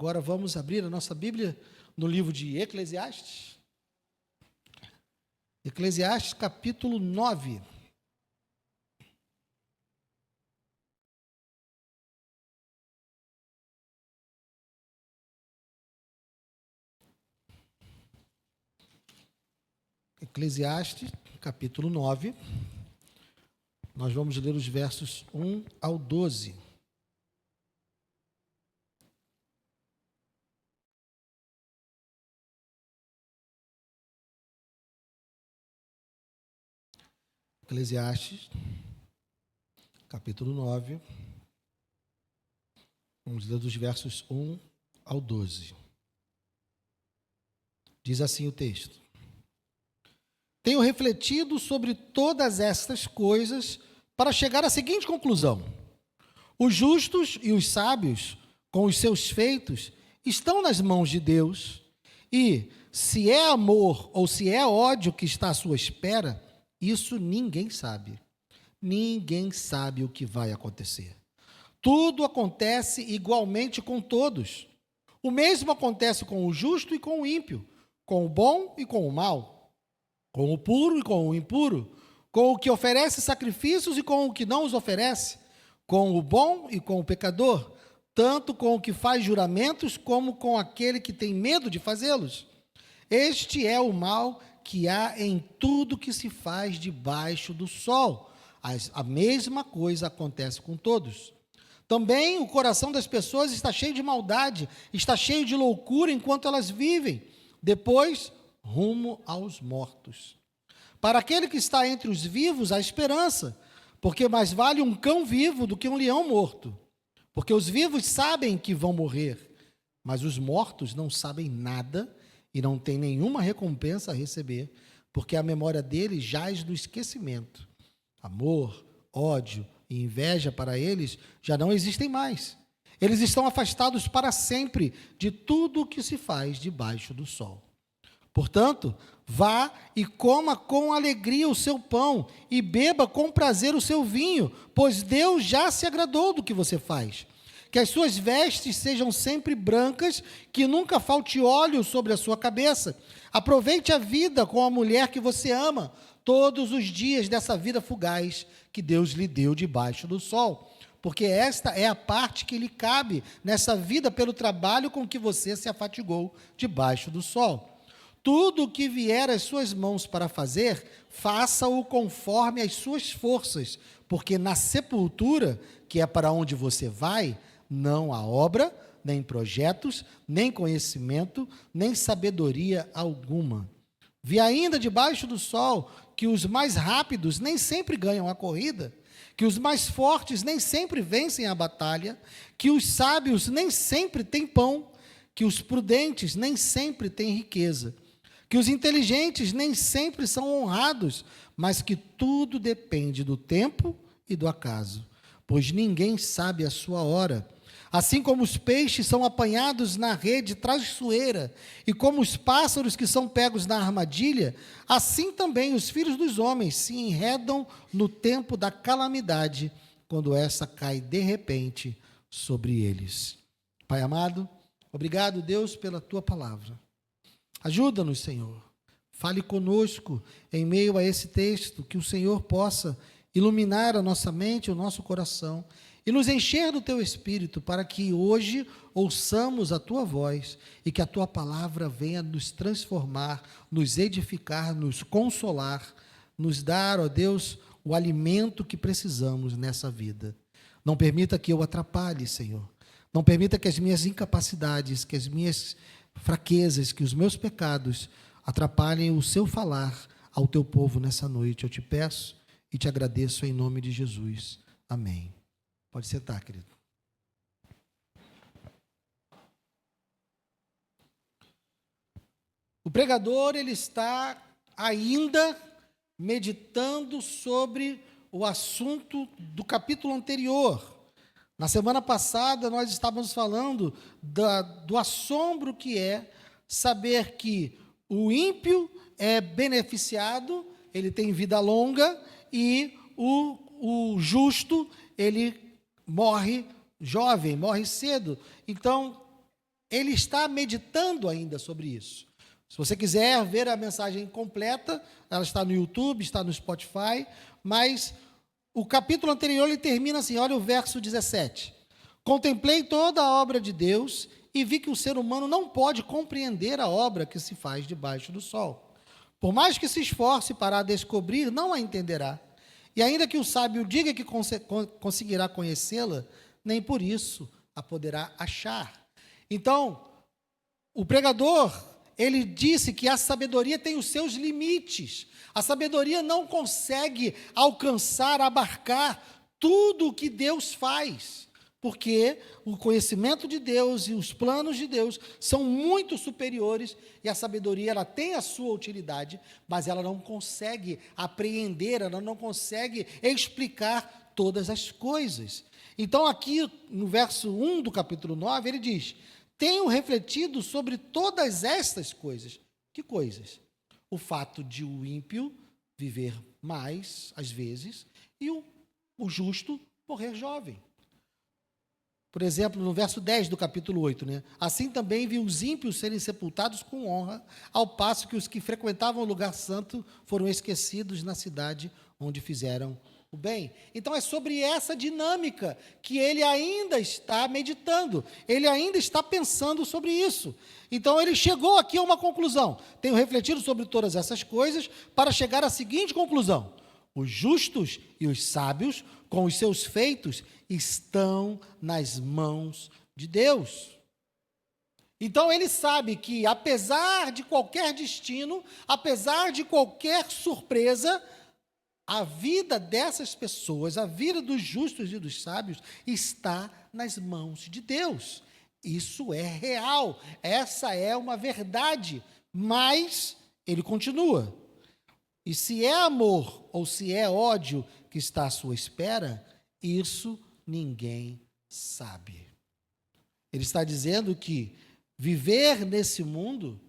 Agora vamos abrir a nossa Bíblia no livro de Eclesiastes. Eclesiastes, capítulo 9. Eclesiastes, capítulo 9. Nós vamos ler os versos 1 ao 12. Eclesiastes, capítulo 9, vamos ler dos versos 1 ao 12. Diz assim o texto: Tenho refletido sobre todas estas coisas para chegar à seguinte conclusão: os justos e os sábios, com os seus feitos, estão nas mãos de Deus, e se é amor ou se é ódio que está à sua espera, isso ninguém sabe. Ninguém sabe o que vai acontecer. Tudo acontece igualmente com todos. O mesmo acontece com o justo e com o ímpio, com o bom e com o mal, com o puro e com o impuro, com o que oferece sacrifícios e com o que não os oferece, com o bom e com o pecador, tanto com o que faz juramentos como com aquele que tem medo de fazê-los. Este é o mal que há em tudo que se faz debaixo do sol. A mesma coisa acontece com todos. Também o coração das pessoas está cheio de maldade, está cheio de loucura enquanto elas vivem. Depois, rumo aos mortos. Para aquele que está entre os vivos, há esperança, porque mais vale um cão vivo do que um leão morto. Porque os vivos sabem que vão morrer, mas os mortos não sabem nada e não têm nenhuma recompensa a receber, porque a memória deles jaz no esquecimento. Amor, ódio e inveja para eles já não existem mais. Eles estão afastados para sempre de tudo o que se faz debaixo do sol. Portanto, vá e coma com alegria o seu pão e beba com prazer o seu vinho, pois Deus já se agradou do que você faz. Que as suas vestes sejam sempre brancas, que nunca falte óleo sobre a sua cabeça. Aproveite a vida com a mulher que você ama, todos os dias dessa vida fugaz que Deus lhe deu debaixo do sol, porque esta é a parte que lhe cabe nessa vida pelo trabalho com que você se afatigou debaixo do sol. Tudo o que vier às suas mãos para fazer, faça-o conforme as suas forças, porque na sepultura, que é para onde você vai, não há obra, nem projetos, nem conhecimento, nem sabedoria alguma. Vi ainda debaixo do sol que os mais rápidos nem sempre ganham a corrida, que os mais fortes nem sempre vencem a batalha, que os sábios nem sempre têm pão, que os prudentes nem sempre têm riqueza, que os inteligentes nem sempre são honrados, mas que tudo depende do tempo e do acaso, pois ninguém sabe a sua hora. Assim como os peixes são apanhados na rede traiçoeira, e como os pássaros que são pegos na armadilha, assim também os filhos dos homens se enredam no tempo da calamidade, quando essa cai de repente sobre eles. Pai amado, obrigado, Deus, pela tua palavra. Ajuda-nos, Senhor. Fale conosco em meio a esse texto, que o Senhor possa iluminar a nossa mente, o nosso coração, e nos encher do teu Espírito, para que hoje ouçamos a tua voz e que a tua palavra venha nos transformar, nos edificar, nos consolar, nos dar, ó Deus, o alimento que precisamos nessa vida. Não permita que eu atrapalhe, Senhor. Não permita que as minhas incapacidades, que as minhas fraquezas, que os meus pecados atrapalhem o seu falar ao teu povo nessa noite. Eu te peço e te agradeço em nome de Jesus. Amém. Pode sentar, querido. O pregador, ele está ainda meditando sobre o assunto do capítulo anterior. Na semana passada, nós estávamos falando do assombro que é saber que o ímpio é beneficiado, ele tem vida longa, e o justo, ele morre jovem, morre cedo. Então, ele está meditando ainda sobre isso. Se você quiser ver a mensagem completa, ela está no YouTube, está no Spotify, mas o capítulo anterior ele termina assim, olha o verso 17. Contemplei toda a obra de Deus e vi que o ser humano não pode compreender a obra que se faz debaixo do sol. Por mais que se esforce para a descobrir, não a entenderá. E ainda que o sábio diga que conseguirá conhecê-la, nem por isso a poderá achar. Então, o pregador, ele disse que a sabedoria tem os seus limites. A sabedoria não consegue alcançar, abarcar tudo o que Deus faz, porque o conhecimento de Deus e os planos de Deus são muito superiores e a sabedoria ela tem a sua utilidade, mas ela não consegue apreender, ela não consegue explicar todas as coisas. Então aqui no verso 1 do capítulo 9, ele diz: tenho refletido sobre todas estas coisas. Que coisas? O fato de o ímpio viver mais, às vezes, e o justo morrer jovem. Por exemplo, no verso 10 do capítulo 8, né? Assim também vi os ímpios serem sepultados com honra, ao passo que os que frequentavam o lugar santo foram esquecidos na cidade onde fizeram o bem. Então é sobre essa dinâmica que ele ainda está meditando, ele ainda está pensando sobre isso. Então ele chegou aqui a uma conclusão. Tenho refletido sobre todas essas coisas para chegar à seguinte conclusão: os justos e os sábios, com os seus feitos, estão nas mãos de Deus. Então ele sabe que, apesar de qualquer destino, apesar de qualquer surpresa, a vida dessas pessoas, a vida dos justos e dos sábios, está nas mãos de Deus. Isso é real, essa é uma verdade, mas ele continua. E se é amor ou se é ódio que está à sua espera, isso ninguém sabe. Ele está dizendo que viver nesse mundo,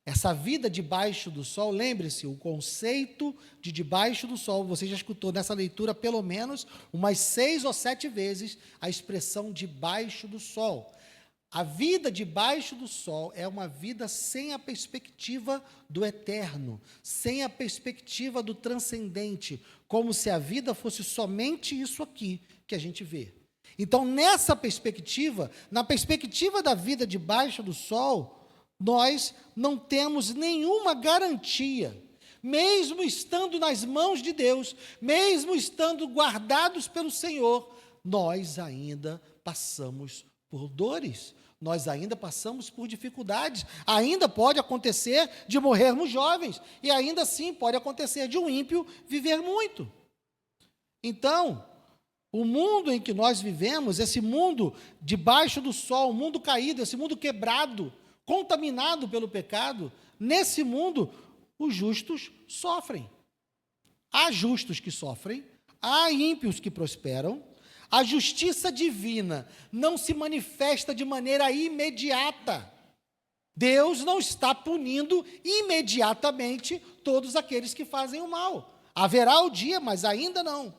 essa vida debaixo do sol, lembre-se, o conceito de debaixo do sol, você já escutou nessa leitura pelo menos umas 6 ou 7 vezes a expressão debaixo do sol. A vida debaixo do sol é uma vida sem a perspectiva do eterno, sem a perspectiva do transcendente, como se a vida fosse somente isso aqui que a gente vê. Então, nessa perspectiva, na perspectiva da vida debaixo do sol, nós não temos nenhuma garantia, mesmo estando nas mãos de Deus, mesmo estando guardados pelo Senhor, nós ainda passamos por dores, nós ainda passamos por dificuldades, ainda pode acontecer de morrermos jovens, e ainda assim pode acontecer de um ímpio viver muito. Então, o mundo em que nós vivemos, esse mundo debaixo do sol, o mundo caído, esse mundo quebrado, contaminado pelo pecado, nesse mundo, os justos sofrem. Há justos que sofrem, há ímpios que prosperam. A justiça divina não se manifesta de maneira imediata. Deus não está punindo imediatamente todos aqueles que fazem o mal. Haverá o dia, mas ainda não.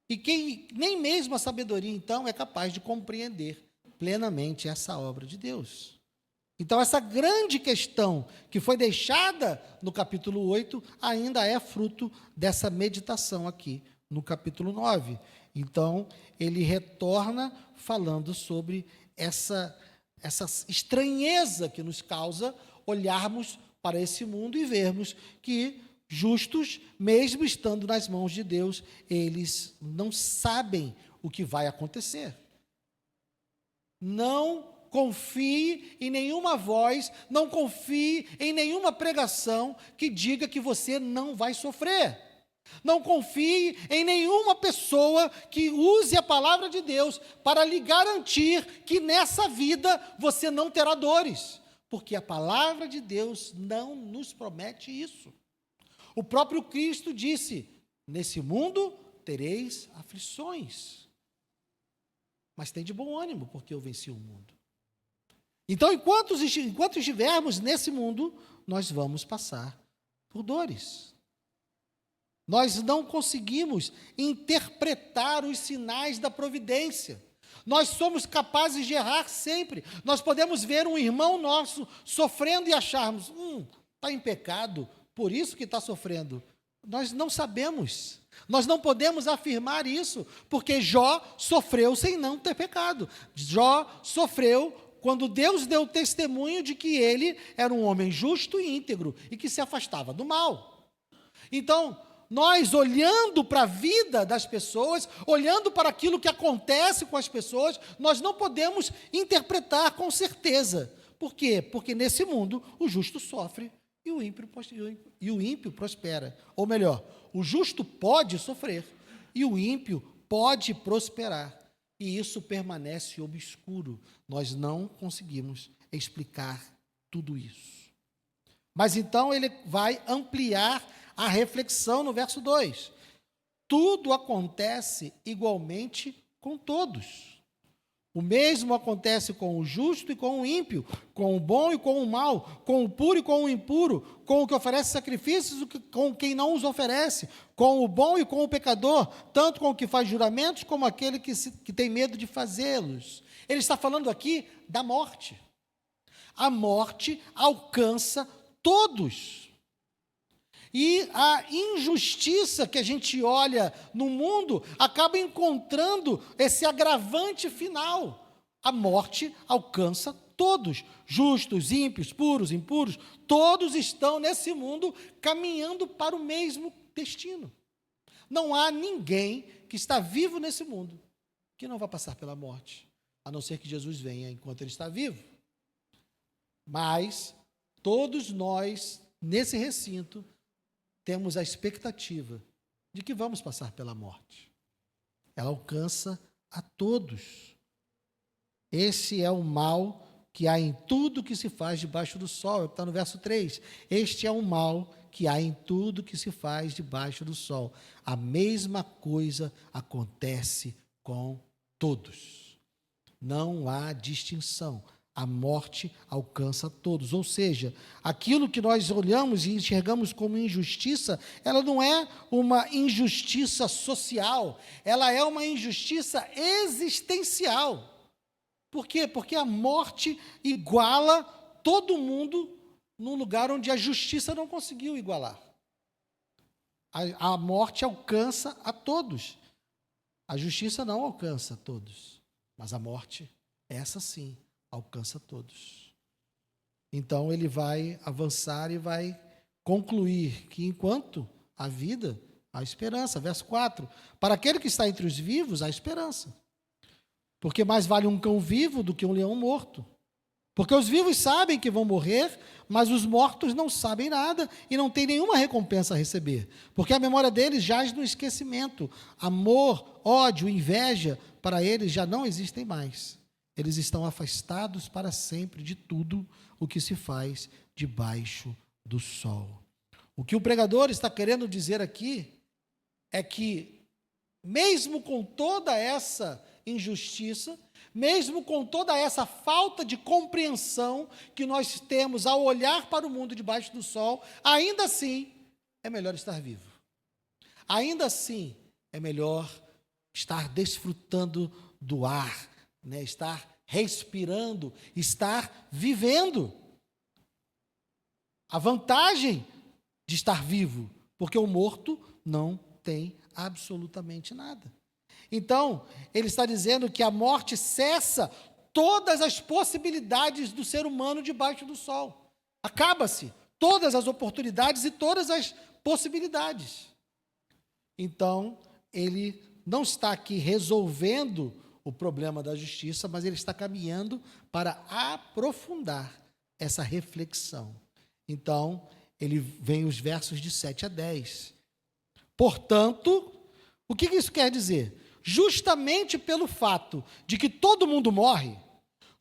E quem nem mesmo a sabedoria, então, é capaz de compreender plenamente essa obra de Deus. Então, essa grande questão que foi deixada no capítulo 8 ainda é fruto dessa meditação aqui no capítulo 9. Então, ele retorna falando sobre essa estranheza que nos causa olharmos para esse mundo e vermos que justos, mesmo estando nas mãos de Deus, eles não sabem o que vai acontecer. Não confie em nenhuma voz, não confie em nenhuma pregação que diga que você não vai sofrer. Não confie em nenhuma pessoa que use a palavra de Deus para lhe garantir que nessa vida você não terá dores, porque a palavra de Deus não nos promete isso. O próprio Cristo disse: nesse mundo tereis aflições, mas tem de bom ânimo, porque eu venci o mundo. Então, enquanto estivermos nesse mundo, nós vamos passar por dores. Nós não conseguimos interpretar os sinais da providência. Nós somos capazes de errar sempre. Nós podemos ver um irmão nosso sofrendo e acharmos, está em pecado, por isso que está sofrendo. Nós não sabemos. Nós não podemos afirmar isso, porque Jó sofreu sem não ter pecado. Jó sofreu quando Deus deu testemunho de que ele era um homem justo e íntegro e que se afastava do mal. Então, nós olhando para a vida das pessoas, olhando para aquilo que acontece com as pessoas, nós não podemos interpretar com certeza. Por quê? Porque nesse mundo o justo sofre e o ímpio prospera. Ou melhor, o justo pode sofrer e o ímpio pode prosperar. E isso permanece obscuro. Nós não conseguimos explicar tudo isso. Mas então ele vai ampliar a reflexão no verso 2. Tudo acontece igualmente com todos. O mesmo acontece com o justo e com o ímpio, com o bom e com o mal, com o puro e com o impuro, com o que oferece sacrifícios e com quem não os oferece, com o bom e com o pecador, tanto com o que faz juramentos como aquele que tem medo de fazê-los. Ele está falando aqui da morte. A morte alcança todos. E a injustiça que a gente olha no mundo acaba encontrando esse agravante final. A morte alcança todos, justos, ímpios, puros, impuros, todos estão nesse mundo caminhando para o mesmo destino. Não há ninguém que está vivo nesse mundo que não vai passar pela morte, a não ser que Jesus venha enquanto ele está vivo. Mas todos nós, nesse recinto, temos a expectativa de que vamos passar pela morte. Ela alcança a todos. Esse é o mal que há em tudo que se faz debaixo do sol. Está no verso 3. Este é o mal que há em tudo que se faz debaixo do sol. A mesma coisa acontece com todos. Não há distinção. A morte alcança todos. Ou seja, aquilo que nós olhamos e enxergamos como injustiça, ela não é uma injustiça social, ela é uma injustiça existencial. Por quê? Porque a morte iguala todo mundo num lugar onde a justiça não conseguiu igualar. A morte alcança a todos. A justiça não alcança a todos, mas a morte, essa sim, alcança todos. Então ele vai avançar e vai concluir que enquanto há vida, há esperança. Verso 4. Para aquele que está entre os vivos, há esperança. Porque mais vale um cão vivo do que um leão morto. Porque os vivos sabem que vão morrer, mas os mortos não sabem nada e não têm nenhuma recompensa a receber. Porque a memória deles jaz no esquecimento. Amor, ódio, inveja, para eles já não existem mais. Eles estão afastados para sempre de tudo o que se faz debaixo do sol. O que o pregador está querendo dizer aqui é que, mesmo com toda essa injustiça, mesmo com toda essa falta de compreensão que nós temos ao olhar para o mundo debaixo do sol, ainda assim é melhor estar vivo. Ainda assim é melhor estar desfrutando do ar, estar respirando, estar vivendo. A vantagem de estar vivo, porque o morto não tem absolutamente nada. Então, ele está dizendo que a morte cessa todas as possibilidades do ser humano debaixo do sol. Acaba-se todas as oportunidades e todas as possibilidades. Então, ele não está aqui resolvendo o problema da justiça, mas ele está caminhando para aprofundar essa reflexão. Então, ele vem os versos de 7 a 10. Portanto, o que isso quer dizer? Justamente pelo fato de que todo mundo morre,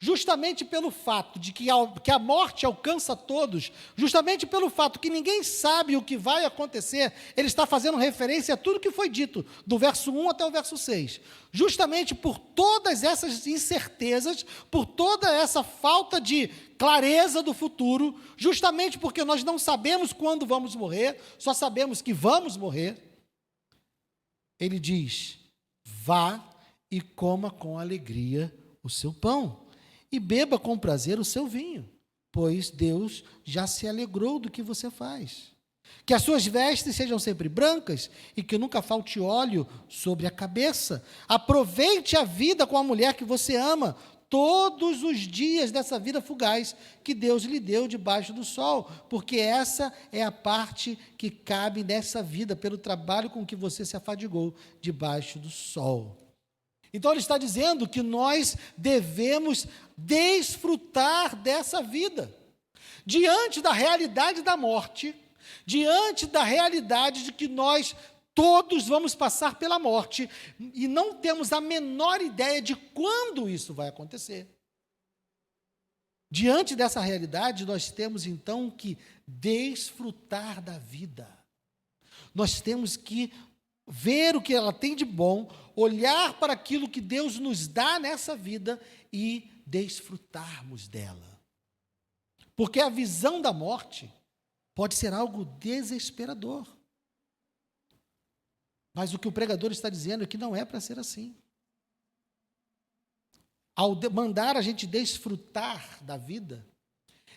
justamente pelo fato de que a morte alcança todos, justamente pelo fato que ninguém sabe o que vai acontecer, ele está fazendo referência a tudo que foi dito, do verso 1 até o verso 6. Justamente por todas essas incertezas, por toda essa falta de clareza do futuro, justamente porque nós não sabemos quando vamos morrer, só sabemos que vamos morrer, ele diz: vá e coma com alegria o seu pão, e beba com prazer o seu vinho, pois Deus já se alegrou do que você faz. Que as suas vestes sejam sempre brancas e que nunca falte óleo sobre a cabeça. Aproveite a vida com a mulher que você ama, todos os dias dessa vida fugaz que Deus lhe deu debaixo do sol, porque essa é a parte que cabe nessa vida, pelo trabalho com que você se afadigou debaixo do sol. Então ele está dizendo que nós devemos desfrutar dessa vida. Diante da realidade da morte, diante da realidade de que nós todos vamos passar pela morte e não temos a menor ideia de quando isso vai acontecer. Diante dessa realidade, nós temos então que desfrutar da vida. Nós temos que ver o que ela tem de bom, olhar para aquilo que Deus nos dá nessa vida e desfrutarmos dela. Porque a visão da morte pode ser algo desesperador. Mas o que o pregador está dizendo é que não é para ser assim. Ao mandar a gente desfrutar da vida,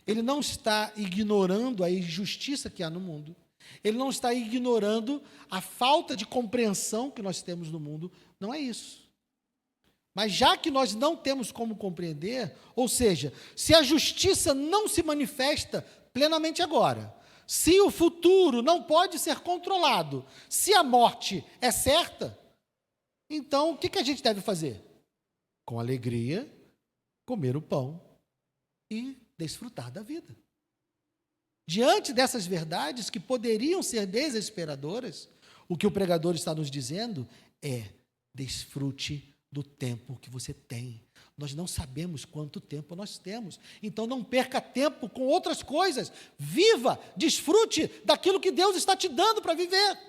ele não está ignorando a injustiça que há no mundo, ele não está ignorando a falta de compreensão que nós temos no mundo, não é isso. Mas já que nós não temos como compreender, ou seja, se a justiça não se manifesta plenamente agora, se o futuro não pode ser controlado, se a morte é certa, então o que a gente deve fazer? Com alegria, comer o pão e desfrutar da vida. Diante dessas verdades que poderiam ser desesperadoras, o que o pregador está nos dizendo é: desfrute do tempo que você tem. Nós não sabemos quanto tempo nós temos, então não perca tempo com outras coisas. Viva, desfrute daquilo que Deus está te dando para viver.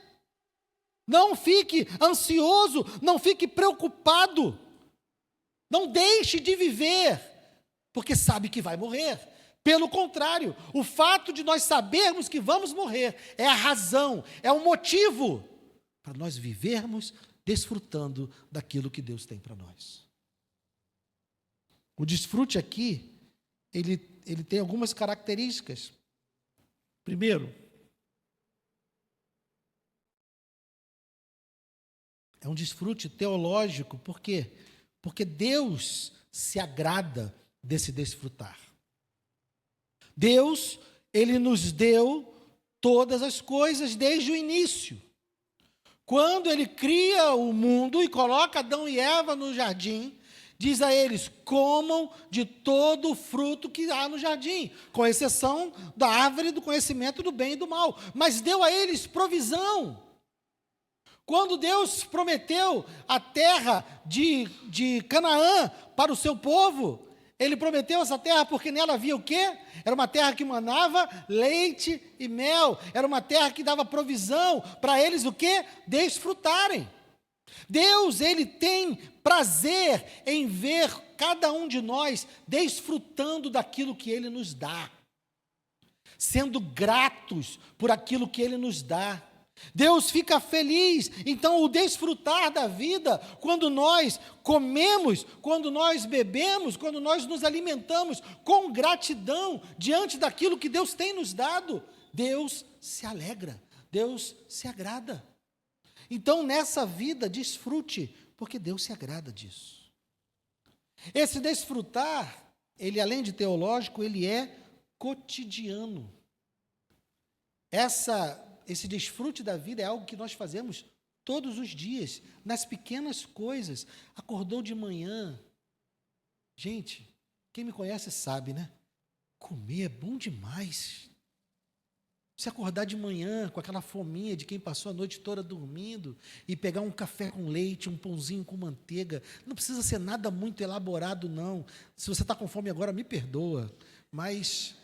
Não fique ansioso, não fique preocupado. Não deixe de viver, porque sabe que vai morrer. Pelo contrário, o fato de nós sabermos que vamos morrer é a razão, é o motivo para nós vivermos desfrutando daquilo que Deus tem para nós. O desfrute aqui, ele tem algumas características. Primeiro, é um desfrute teológico, por quê? Porque Deus se agrada desse desfrutar. Deus, Ele nos deu todas as coisas desde o início. Quando Ele cria o mundo e coloca Adão e Eva no jardim, diz a eles: comam de todo o fruto que há no jardim, com exceção da árvore do conhecimento do bem e do mal. Mas deu a eles provisão. Quando Deus prometeu a terra de Canaã para o seu povo, Ele prometeu essa terra porque nela havia o quê? Era uma terra que manava leite e mel. Era uma terra que dava provisão para eles o quê? Desfrutarem. Deus, Ele tem prazer em ver cada um de nós desfrutando daquilo que Ele nos dá, sendo gratos por aquilo que Ele nos dá. Deus fica feliz. Então, o desfrutar da vida, quando nós comemos, quando nós bebemos, quando nós nos alimentamos com gratidão diante daquilo que Deus tem nos dado, Deus se alegra, Deus se agrada. Então, nessa vida, desfrute, porque Deus se agrada disso. Esse desfrutar, ele além de teológico, ele é cotidiano. Esse desfrute da vida é algo que nós fazemos todos os dias, nas pequenas coisas. Acordou de manhã. Gente, quem me conhece sabe, né? Comer é bom demais. Você acordar de manhã com aquela fominha de quem passou a noite toda dormindo e pegar um café com leite, um pãozinho com manteiga. Não precisa ser nada muito elaborado, não. Se você está com fome agora, me perdoa. Mas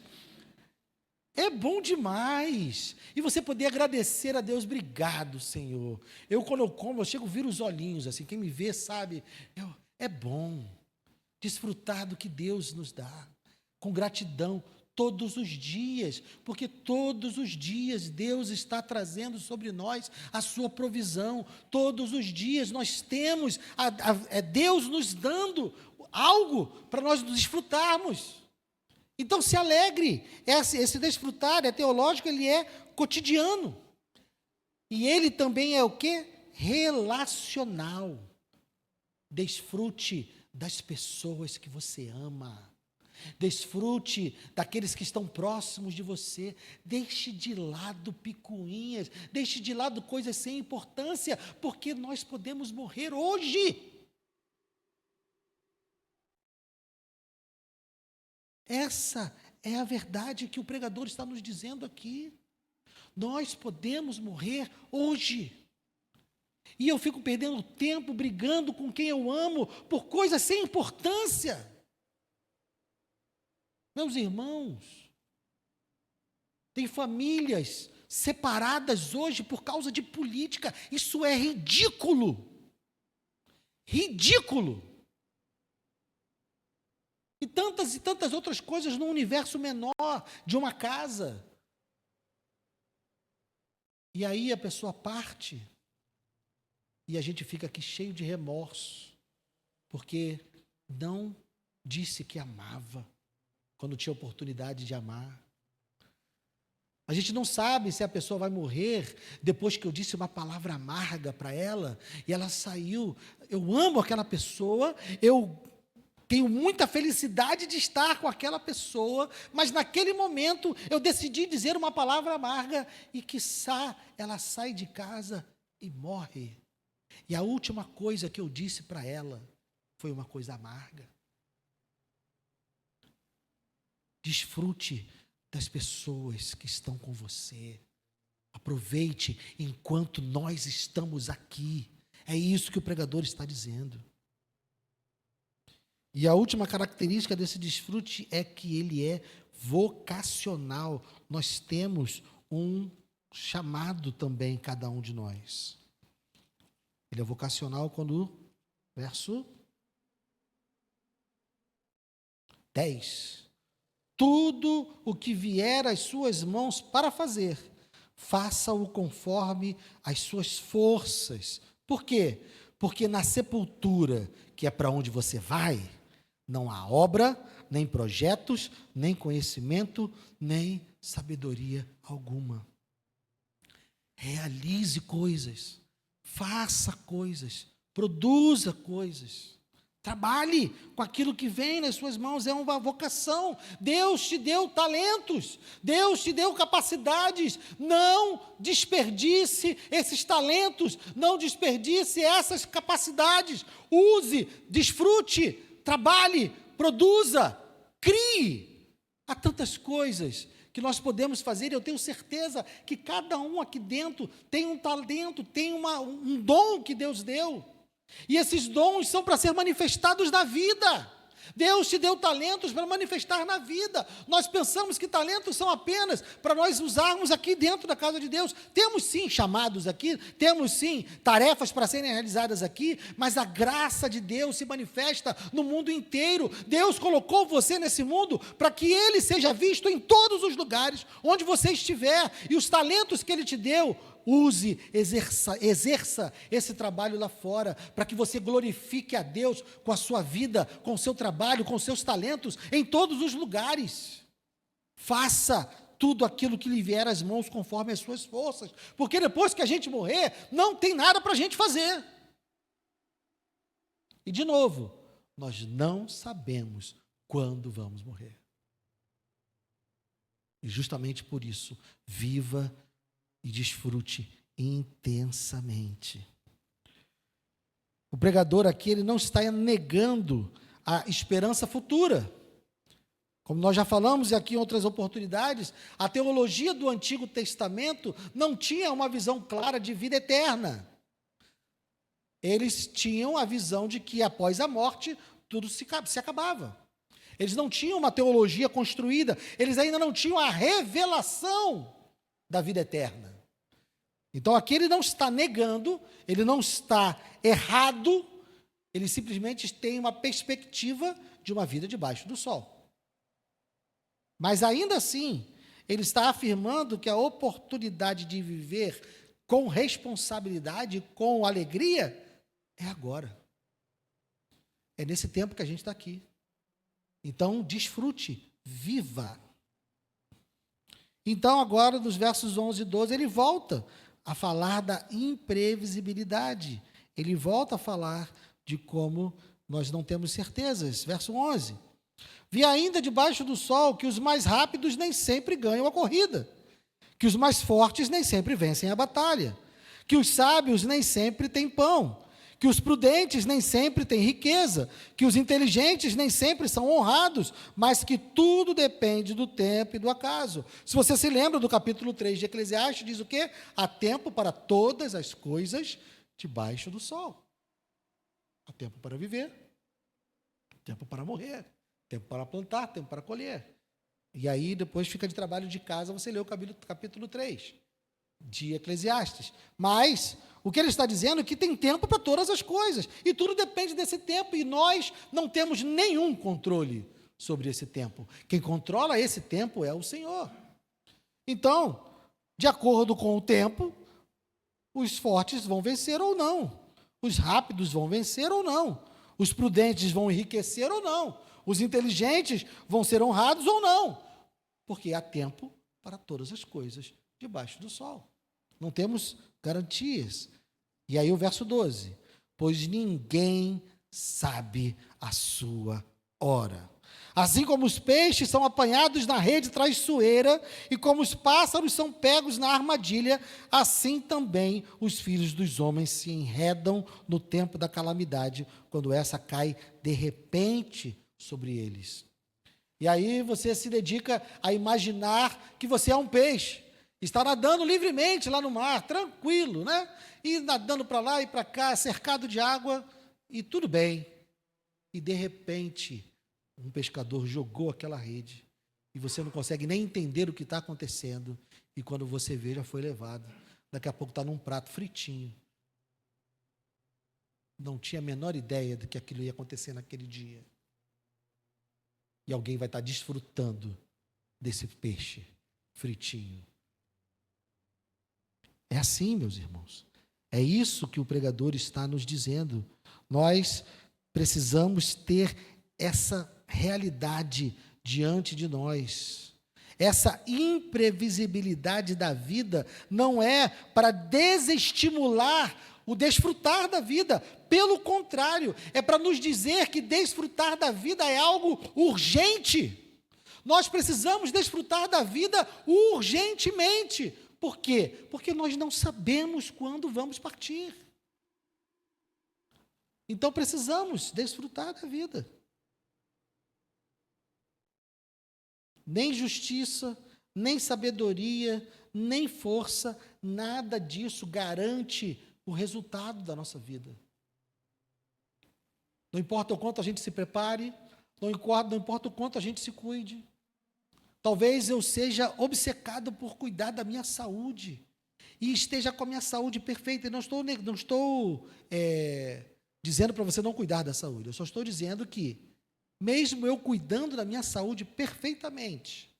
é bom demais. E você poder agradecer a Deus. Obrigado, Senhor. Quando eu como, eu chego, viro os olhinhos, assim. Quem me vê sabe. É bom desfrutar do que Deus nos dá, com gratidão, todos os dias, porque todos os dias Deus está trazendo sobre nós a sua provisão, todos os dias nós temos Deus nos dando algo para nós desfrutarmos. Então se alegre, esse desfrutar é teológico, ele é cotidiano, e ele também é o quê? Relacional. Desfrute das pessoas que você ama. Desfrute daqueles que estão próximos de você. Deixe de lado picuinhas, deixe de lado coisas sem importância, porque nós podemos morrer hoje. Essa é a verdade que o pregador está nos dizendo aqui. Nós podemos morrer hoje. E eu fico perdendo tempo brigando com quem eu amo por coisas sem importância. Meus irmãos, tem famílias separadas hoje por causa de política. Isso é ridículo. Ridículo. E tantas outras coisas no universo menor de uma casa. E aí a pessoa parte e a gente fica aqui cheio de remorso, porque não disse que amava quando tinha oportunidade de amar. A gente não sabe se a pessoa vai morrer depois que eu disse uma palavra amarga para ela e ela saiu. Eu amo aquela pessoa, eu tenho muita felicidade de estar com aquela pessoa, mas naquele momento eu decidi dizer uma palavra amarga e quiçá ela sai de casa e morre. E a última coisa que eu disse para ela foi uma coisa amarga. Desfrute das pessoas que estão com você. Aproveite enquanto nós estamos aqui. É isso que o pregador está dizendo. E a última característica desse desfrute é que ele é vocacional. Nós temos um chamado também, cada um de nós. Ele é vocacional quando, verso 10. Tudo o que vier às suas mãos para fazer, faça-o conforme as suas forças. Por quê? Porque na sepultura, que é para onde você vai, não há obra, nem projetos, nem conhecimento, nem sabedoria alguma. Realize coisas, faça coisas, produza coisas. Trabalhe com aquilo que vem nas suas mãos, é uma vocação. Deus te deu talentos, Deus te deu capacidades. Não desperdice esses talentos, não desperdice essas capacidades. Use, desfrute, trabalhe, produza, crie. Há tantas coisas que nós podemos fazer, e eu tenho certeza que cada um aqui dentro tem um talento, tem um dom que Deus deu. E esses dons são para ser manifestados na vida. Deus te deu talentos para manifestar na vida. Nós pensamos que talentos são apenas para nós usarmos aqui dentro da casa de Deus. Temos sim chamados aqui, temos sim tarefas para serem realizadas aqui, mas a graça de Deus se manifesta no mundo inteiro. Deus colocou você nesse mundo para que Ele seja visto em todos os lugares onde você estiver, e os talentos que Ele te deu, use, exerça esse trabalho lá fora, para que você glorifique a Deus com a sua vida, com o seu trabalho, com os seus talentos, em todos os lugares. Faça tudo aquilo que lhe vier às mãos conforme as suas forças, porque depois que a gente morrer, não tem nada para a gente fazer. E de novo, nós não sabemos quando vamos morrer. E justamente por isso, viva e desfrute intensamente. O pregador aqui, ele não está negando a esperança futura. Como nós já falamos aqui em outras oportunidades, a teologia do Antigo Testamento não tinha uma visão clara de vida eterna. Eles tinham a visão de que após a morte, tudo se acabava. Eles não tinham uma teologia construída, eles ainda não tinham a revelação da vida eterna. Então aqui ele não está negando, ele não está errado, ele simplesmente tem uma perspectiva de uma vida debaixo do sol. Mas ainda assim, ele está afirmando que a oportunidade de viver com responsabilidade, com alegria, é agora. É nesse tempo que a gente está aqui. Então, desfrute, viva. Então, agora, dos versos 11 e 12, ele volta a falar da imprevisibilidade. Ele volta a falar de como nós não temos certezas. Verso 11. Vi ainda debaixo do sol que os mais rápidos nem sempre ganham a corrida, que os mais fortes nem sempre vencem a batalha, que os sábios nem sempre têm pão, que os prudentes nem sempre têm riqueza, que os inteligentes nem sempre são honrados, mas que tudo depende do tempo e do acaso. Se você se lembra do capítulo 3 de Eclesiastes, diz o quê? Há tempo para todas as coisas debaixo do sol. Há tempo para viver, tempo para morrer, tempo para plantar, tempo para colher. E aí, depois fica de trabalho de casa, você lê o capítulo 3 de Eclesiastes. Mas o que ele está dizendo é que tem tempo para todas as coisas. E tudo depende desse tempo. E nós não temos nenhum controle sobre esse tempo. Quem controla esse tempo é o Senhor. Então, de acordo com o tempo, os fortes vão vencer ou não. Os rápidos vão vencer ou não. Os prudentes vão enriquecer ou não. Os inteligentes vão ser honrados ou não. Porque há tempo para todas as coisas debaixo do sol. Não temos garantias. E aí o verso 12. Pois ninguém sabe a sua hora. Assim como os peixes são apanhados na rede traiçoeira e como os pássaros são pegos na armadilha, assim também os filhos dos homens se enredam no tempo da calamidade, quando essa cai de repente sobre eles. E aí você se dedica a imaginar que você é um peixe, está nadando livremente lá no mar, tranquilo, né? E nadando para lá e para cá, cercado de água, e tudo bem. E de repente, um pescador jogou aquela rede, e você não consegue nem entender o que está acontecendo, e quando você vê, já foi levado. Daqui a pouco está num prato fritinho. Não tinha a menor ideia de que aquilo ia acontecer naquele dia. E alguém vai estar desfrutando desse peixe fritinho. É assim, meus irmãos. É isso que o pregador está nos dizendo. Nós precisamos ter essa realidade diante de nós. Essa imprevisibilidade da vida não é para desestimular o desfrutar da vida. Pelo contrário, é para nos dizer que desfrutar da vida é algo urgente. Nós precisamos desfrutar da vida urgentemente. Por quê? Porque nós não sabemos quando vamos partir. Então precisamos desfrutar da vida. Nem justiça, nem sabedoria, nem força, nada disso garante o resultado da nossa vida. Não importa o quanto a gente se prepare, não importa o quanto a gente se cuide. Talvez eu seja obcecado por cuidar da minha saúde e esteja com a minha saúde perfeita. E não estou dizendo para você não cuidar da saúde. Eu só estou dizendo que, mesmo eu cuidando da minha saúde perfeitamente,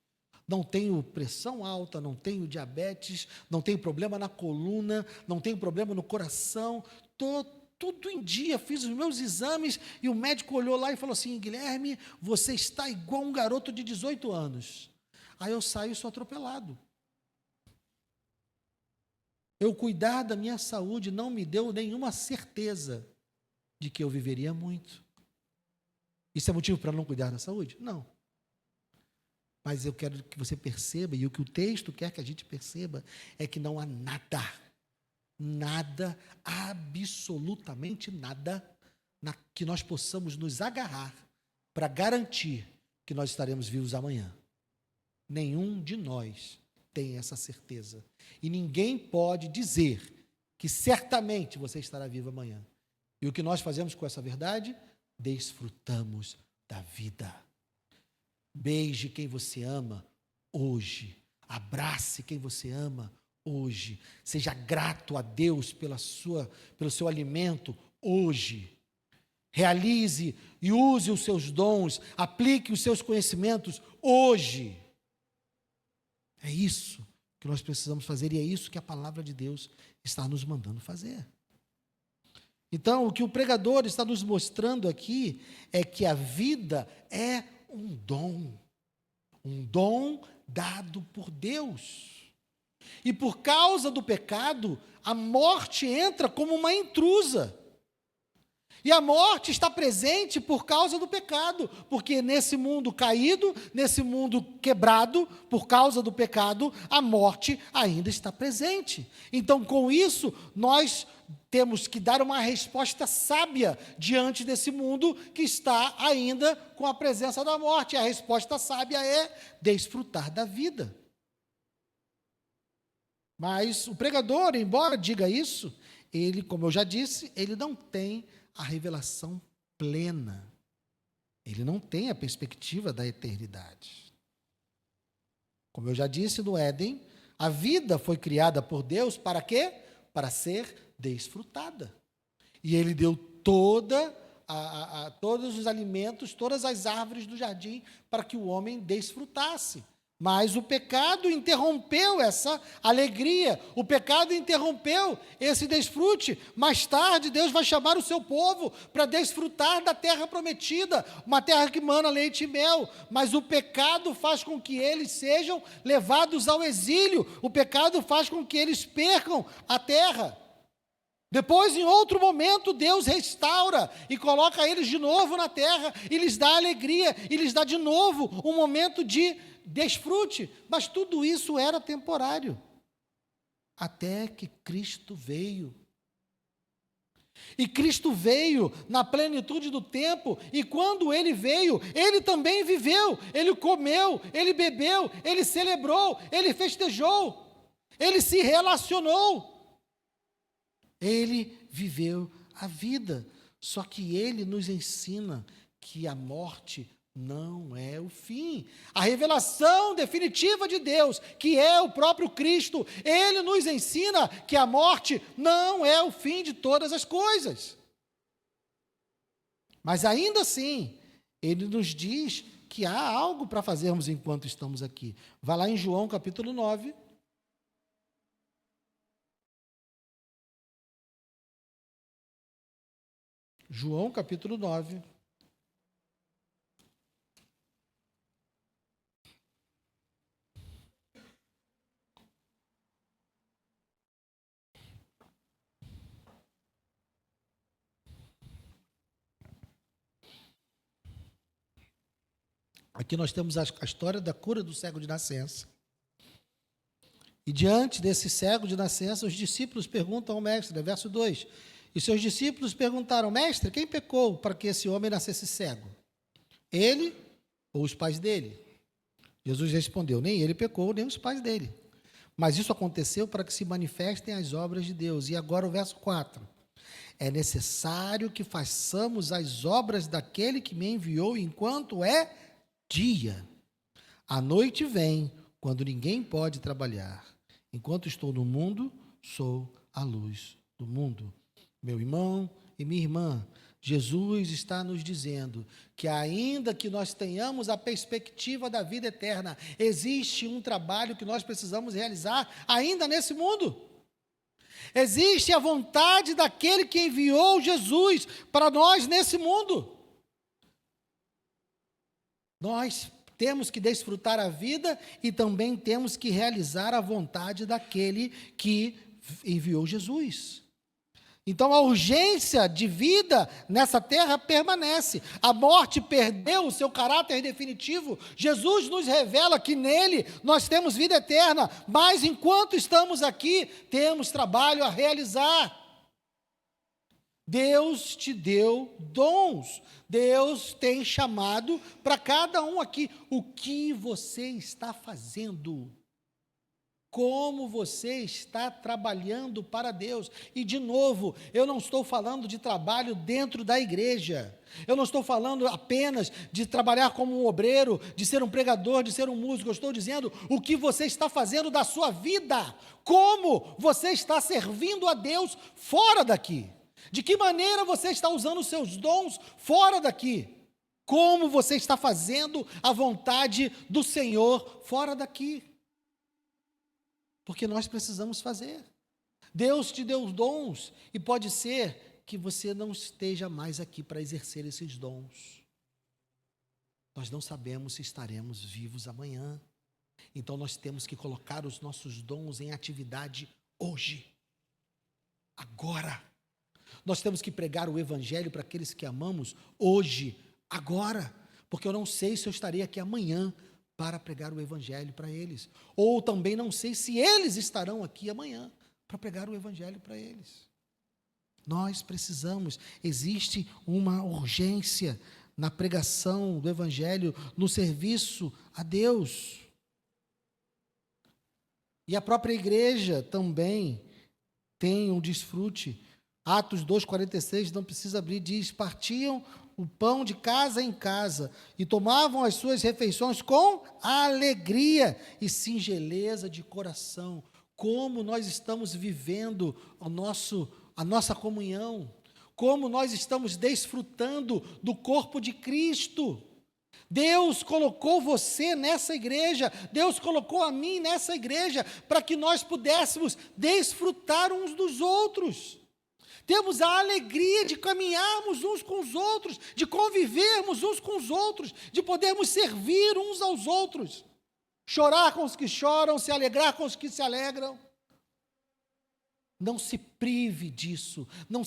não tenho pressão alta, não tenho diabetes, não tenho problema na coluna, não tenho problema no coração, estou tudo em dia, fiz os meus exames e o médico olhou lá e falou assim: Guilherme, você está igual um garoto de 18 anos. Aí eu saio e sou atropelado. Eu cuidar da minha saúde não me deu nenhuma certeza de que eu viveria muito. Isso é motivo para não cuidar da saúde? Não. Mas eu quero que você perceba, e o que o texto quer que a gente perceba, é que não há nada, absolutamente nada, que nós possamos nos agarrar para garantir que nós estaremos vivos amanhã. Nenhum de nós tem essa certeza. E ninguém pode dizer que certamente você estará vivo amanhã. E o que nós fazemos com essa verdade? Desfrutamos da vida. Beije quem você ama hoje. Abrace quem você ama hoje. Seja grato a Deus pelo seu alimento hoje. Realize e use os seus dons, aplique os seus conhecimentos hoje. É isso que nós precisamos fazer e é isso que a palavra de Deus está nos mandando fazer. Então, o que o pregador está nos mostrando aqui é que a vida é um dom dado por Deus. E por causa do pecado, a morte entra como uma intrusa. E a morte está presente por causa do pecado, porque nesse mundo caído, nesse mundo quebrado, por causa do pecado, a morte ainda está presente. Então, com isso, nós temos que dar uma resposta sábia diante desse mundo que está ainda com a presença da morte. A resposta sábia é desfrutar da vida. Mas o pregador, embora diga isso, ele, como eu já disse, ele não tem a revelação plena. Ele não tem a perspectiva da eternidade. Como eu já disse no Éden, a vida foi criada por Deus para quê? Para ser desfrutada. E ele deu todos os alimentos, todas as árvores do jardim para que o homem desfrutasse. Mas o pecado interrompeu essa alegria, o pecado interrompeu esse desfrute. Mais tarde, Deus vai chamar o seu povo para desfrutar da terra prometida, uma terra que mana leite e mel, mas o pecado faz com que eles sejam levados ao exílio, o pecado faz com que eles percam a terra. Depois, em outro momento, Deus restaura e coloca eles de novo na terra, e lhes dá alegria, e lhes dá de novo um momento de desfrute, mas tudo isso era temporário, até que Cristo veio. E Cristo veio na plenitude do tempo, e quando Ele veio, Ele também viveu, Ele comeu, Ele bebeu, Ele celebrou, Ele festejou, Ele se relacionou, Ele viveu a vida, só que Ele nos ensina que a morte não é o fim. A revelação definitiva de Deus, que é o próprio Cristo, Ele nos ensina que a morte não é o fim de todas as coisas. Mas ainda assim, Ele nos diz que há algo para fazermos enquanto estamos aqui. Vá lá em João capítulo 9. João capítulo 9. Aqui nós temos a história da cura do cego de nascença. E diante desse cego de nascença, os discípulos perguntam ao mestre, verso 2. E seus discípulos perguntaram, mestre, quem pecou para que esse homem nascesse cego? Ele ou os pais dele? Jesus respondeu, nem ele pecou, nem os pais dele. Mas isso aconteceu para que se manifestem as obras de Deus. E agora o verso 4. É necessário que façamos as obras daquele que me enviou enquanto é dia. A noite vem, quando ninguém pode trabalhar. Enquanto estou no mundo, sou a luz do mundo. Meu irmão e minha irmã, Jesus está nos dizendo que ainda que nós tenhamos a perspectiva da vida eterna, existe um trabalho que nós precisamos realizar ainda nesse mundo. Existe a vontade daquele que enviou Jesus para nós nesse mundo. Nós temos que desfrutar a vida e também temos que realizar a vontade daquele que enviou Jesus. Então a urgência de vida nessa terra permanece. A morte perdeu o seu caráter definitivo. Jesus nos revela que nele nós temos vida eterna, mas enquanto estamos aqui, temos trabalho a realizar. Deus te deu dons. Deus tem chamado para cada um aqui. O que você está fazendo? Como você está trabalhando para Deus? E, de novo, eu não estou falando de trabalho dentro da igreja. Eu não estou falando apenas de trabalhar como um obreiro, de ser um pregador, de ser um músico. Eu estou dizendo o que você está fazendo da sua vida. Como você está servindo a Deus fora daqui. De que maneira você está usando os seus dons fora daqui? Como você está fazendo a vontade do Senhor fora daqui? porque nós precisamos fazer. Deus te deu dons e pode ser que você não esteja mais aqui para exercer esses dons. Nós não sabemos se estaremos vivos amanhã. Então nós temos que colocar os nossos dons em atividade hoje, agora. Nós temos que pregar o evangelho para aqueles que amamos hoje, agora, porque eu não sei se eu estarei aqui amanhã para pregar o evangelho para eles, ou também não sei se eles estarão aqui amanhã para pregar o evangelho para eles. Nós precisamos, existe uma urgência na pregação do evangelho, no serviço a Deus. E a própria igreja também tem um desfrute. Atos 2,46, não precisa abrir, diz: partiam o pão de casa em casa e tomavam as suas refeições com alegria e singeleza de coração. Como nós estamos vivendo a nossa comunhão, como nós estamos desfrutando do corpo de Cristo. Deus colocou você nessa igreja, Deus colocou a mim nessa igreja, para que nós pudéssemos desfrutar uns dos outros. Temos a alegria de caminharmos uns com os outros, de convivermos uns com os outros, de podermos servir uns aos outros, chorar com os que choram, se alegrar com os que se alegram. Não se prive disso, não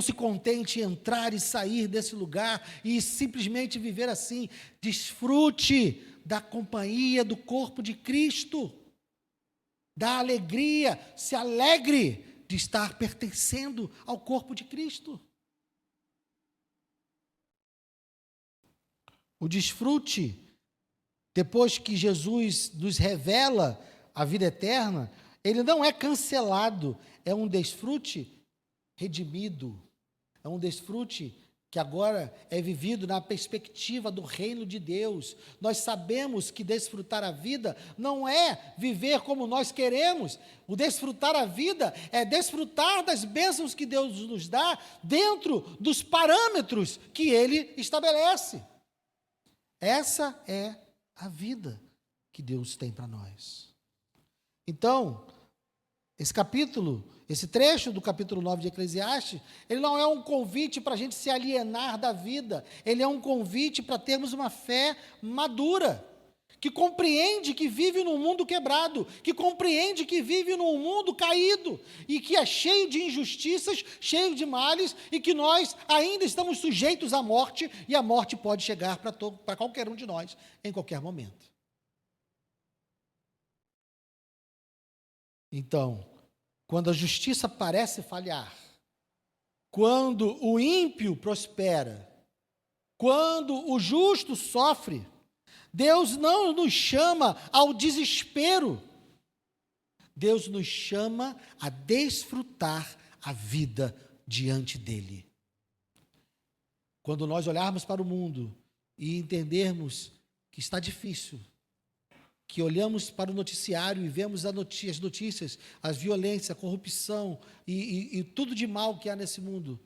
se contente em entrar e sair desse lugar e simplesmente viver assim. Desfrute da companhia do corpo de Cristo, da alegria, se alegre de estar pertencendo ao corpo de Cristo. O desfrute, depois que Jesus nos revela a vida eterna, ele não é cancelado, é um desfrute redimido, é um desfrute que agora é vivido na perspectiva do reino de Deus. Nós sabemos que desfrutar a vida não é viver como nós queremos. O desfrutar a vida é desfrutar das bênçãos que Deus nos dá dentro dos parâmetros que Ele estabelece. Essa é a vida que Deus tem para nós. Então, esse trecho do capítulo 9 de Eclesiastes, ele não é um convite para a gente se alienar da vida, ele é um convite para termos uma fé madura, que compreende que vive num mundo quebrado, que compreende que vive num mundo caído, e que é cheio de injustiças, cheio de males, e que nós ainda estamos sujeitos à morte, e a morte pode chegar para qualquer um de nós, em qualquer momento. Então, quando a justiça parece falhar, quando o ímpio prospera, quando o justo sofre, Deus não nos chama ao desespero, Deus nos chama a desfrutar a vida diante dEle. Quando nós olharmos para o mundo e entendermos que está difícil, que olhamos para o noticiário e vemos as notícias, as violências, a corrupção e tudo de mal que há nesse mundo,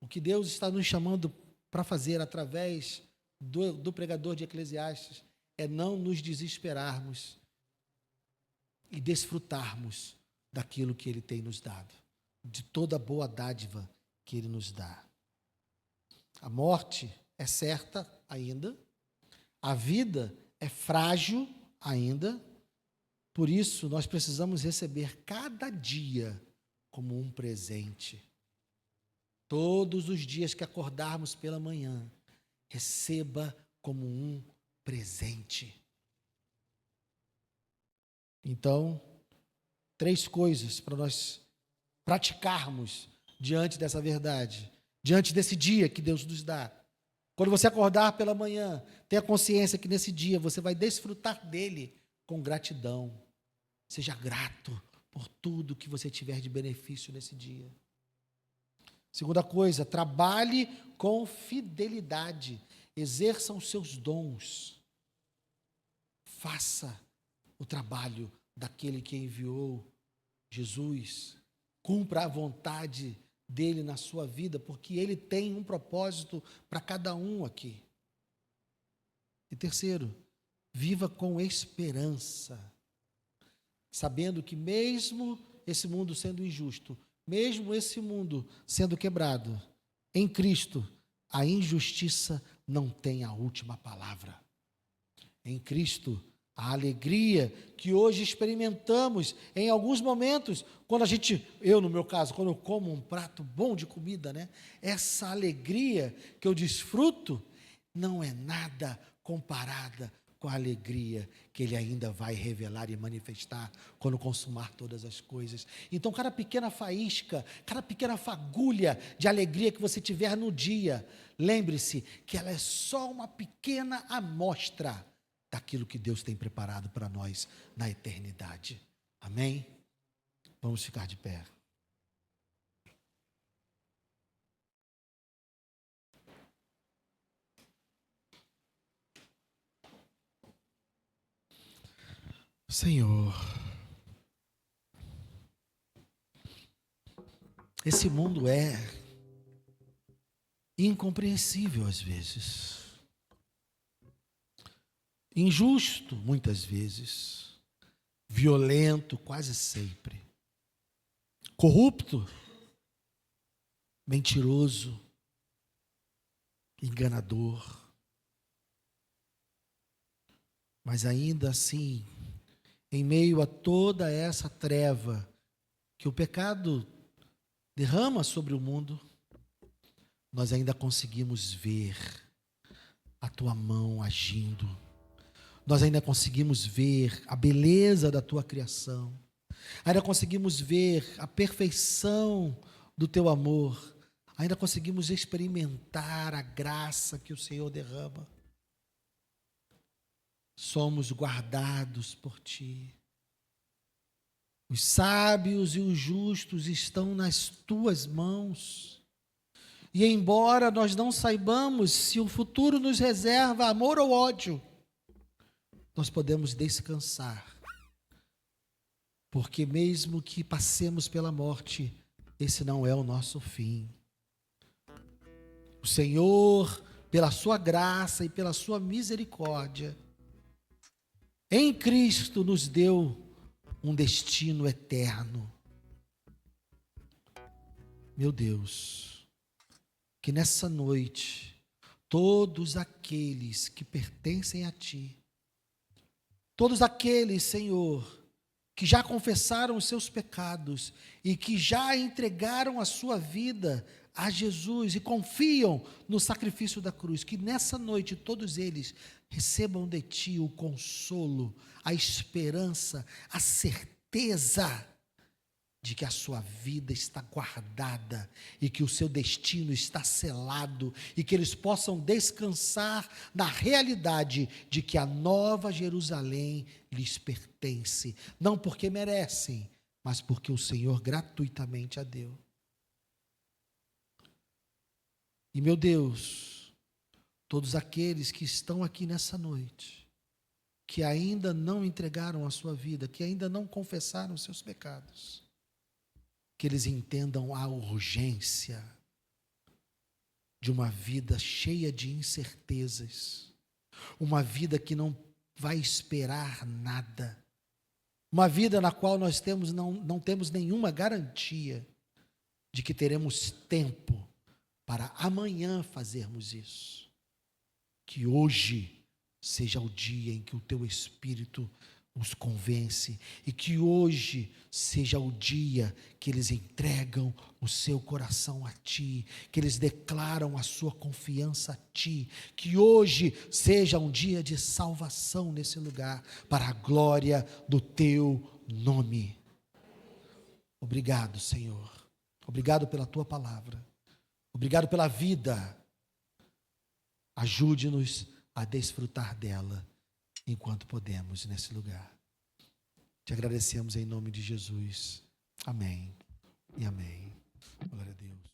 o que Deus está nos chamando para fazer através do pregador de Eclesiastes é não nos desesperarmos e desfrutarmos daquilo que Ele tem nos dado, de toda a boa dádiva que Ele nos dá. A morte é certa ainda, a vida é frágil ainda, por isso nós precisamos receber cada dia como um presente. Todos os dias que acordarmos pela manhã, receba como um presente. Então, 3 coisas para nós praticarmos diante dessa verdade, diante desse dia que Deus nos dá. Quando você acordar pela manhã, tenha consciência que nesse dia você vai desfrutar dele com gratidão. Seja grato por tudo que você tiver de benefício nesse dia. Segunda coisa, trabalhe com fidelidade. Exerça os seus dons. Faça o trabalho daquele que enviou Jesus. Cumpra a vontade dele na sua vida, porque ele tem um propósito para cada um aqui. E terceiro, viva com esperança. sabendo que mesmo esse mundo sendo injusto, mesmo esse mundo sendo quebrado, em Cristo, a injustiça não tem a última palavra. Em Cristo, a alegria que hoje experimentamos em alguns momentos, quando eu no meu caso, quando eu como um prato bom de comida, né? Essa alegria que eu desfruto não é nada comparada com a alegria que Ele ainda vai revelar e manifestar quando consumar todas as coisas. Então, cada pequena faísca, cada pequena fagulha de alegria que você tiver no dia, lembre-se que ela é só uma pequena amostra daquilo que Deus tem preparado para nós na eternidade. Amém? Vamos ficar de pé. Senhor, esse mundo é incompreensível às vezes, injusto muitas vezes, violento quase sempre, corrupto, mentiroso, enganador. Mas ainda assim, em meio a toda essa treva que o pecado derrama sobre o mundo, nós ainda conseguimos ver a tua mão agindo. Nós ainda conseguimos ver a beleza da tua criação. Ainda conseguimos ver a perfeição do teu amor. Ainda conseguimos experimentar a graça que o Senhor derrama. Somos guardados por ti. Os sábios e os justos estão nas tuas mãos. E embora nós não saibamos se o futuro nos reserva amor ou ódio, nós podemos descansar. Porque mesmo que passemos pela morte, esse não é o nosso fim. O Senhor, pela sua graça e pela sua misericórdia, em Cristo nos deu um destino eterno. Meu Deus, que nessa noite, todos aqueles que pertencem a Ti, todos aqueles, Senhor, que já confessaram os seus pecados e que já entregaram a sua vida a Jesus e confiam no sacrifício da cruz, que nessa noite todos eles recebam de Ti o consolo, a esperança, a certeza de que a sua vida está guardada e que o seu destino está selado e que eles possam descansar na realidade de que a nova Jerusalém lhes pertence, não porque merecem, mas porque o Senhor gratuitamente a deu. E meu Deus, todos aqueles que estão aqui nessa noite, que ainda não entregaram a sua vida, que ainda não confessaram os seus pecados, que eles entendam a urgência de uma vida cheia de incertezas, uma vida que não vai esperar nada, uma vida na qual nós não temos nenhuma garantia de que teremos tempo para amanhã fazermos isso. Que hoje seja o dia em que o teu Espírito os convence e que hoje seja o dia que eles entregam o seu coração a Ti, que eles declaram a sua confiança a Ti, que hoje seja um dia de salvação nesse lugar, para a glória do Teu nome. Obrigado, Senhor. Obrigado pela Tua palavra. Obrigado pela vida. Ajude-nos a desfrutar dela enquanto podemos nesse lugar. Te agradecemos em nome de Jesus. Amém e amém. Glória a Deus.